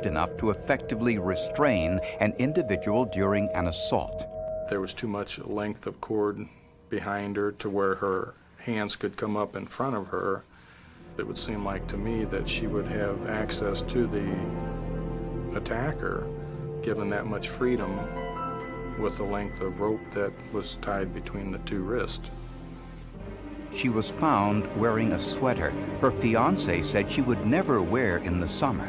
enough to effectively restrain an individual during an assault. There was too much length of cord behind her to where her hands could come up in front of her. It would seem like to me that she would have access to the attacker, given that much freedom with the length of rope that was tied between the two wrists. She was found wearing a sweater her fiancé said she would never wear in the summer.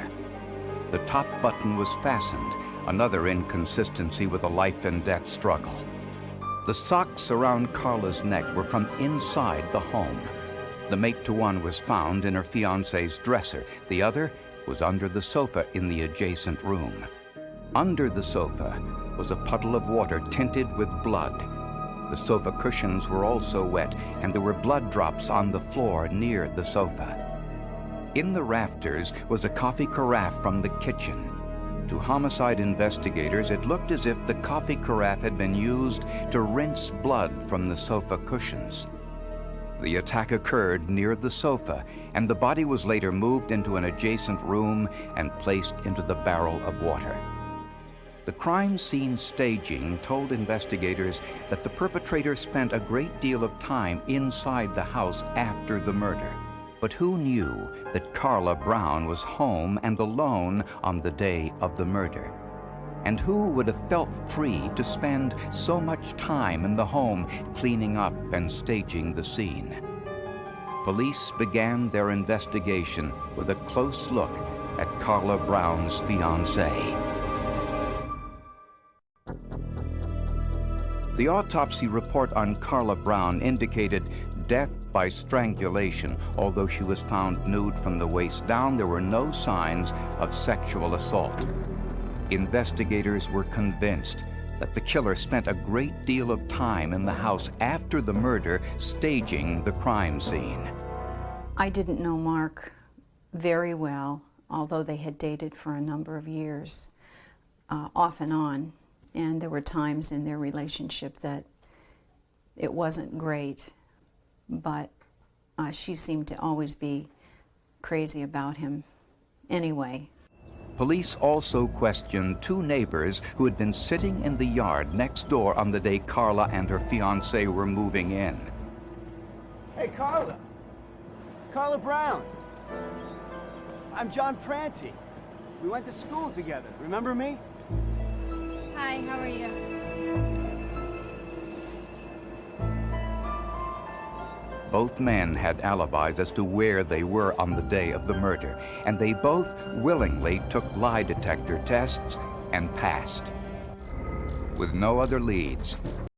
The top button was fastened, another inconsistency with a life-and-death struggle. The socks around Carla's neck were from inside the home. The mate to one was found in her fiancé's dresser. The other was under the sofa in the adjacent room. Under the sofa was a puddle of water tinted with blood. The sofa cushions were also wet, and there were blood drops on the floor near the sofa. In the rafters was a coffee carafe from the kitchen. To homicide investigators, it looked as if the coffee carafe had been used to rinse blood from the sofa cushions. The attack occurred near the sofa, and the body was later moved into an adjacent room and placed into the barrel of water. The crime scene staging told investigators that the perpetrator spent a great deal of time inside the house after the murder. But who knew that Carla Brown was home and alone on the day of the murder? And who would have felt free to spend so much time in the home cleaning up and staging the scene? Police began their investigation with a close look at Carla Brown's fiancé. The autopsy report on Carla Brown indicated death by strangulation. Although she was found nude from the waist down, there were no signs of sexual assault. Investigators were convinced that the killer spent a great deal of time in the house after the murder staging the crime scene. I didn't know Mark very well, although they had dated for a number of years, off and on. And there were times in their relationship that it wasn't great, but she seemed to always be crazy about him anyway. Police also questioned two neighbors who had been sitting in the yard next door on the day Carla and her fiancé were moving in. Hey, Carla. Carla Brown. I'm John Pranty. We went to school together. Remember me? Hi, how are you? Both men had alibis as to where they were on the day of the murder, and they both willingly took lie detector tests and passed. With no other leads,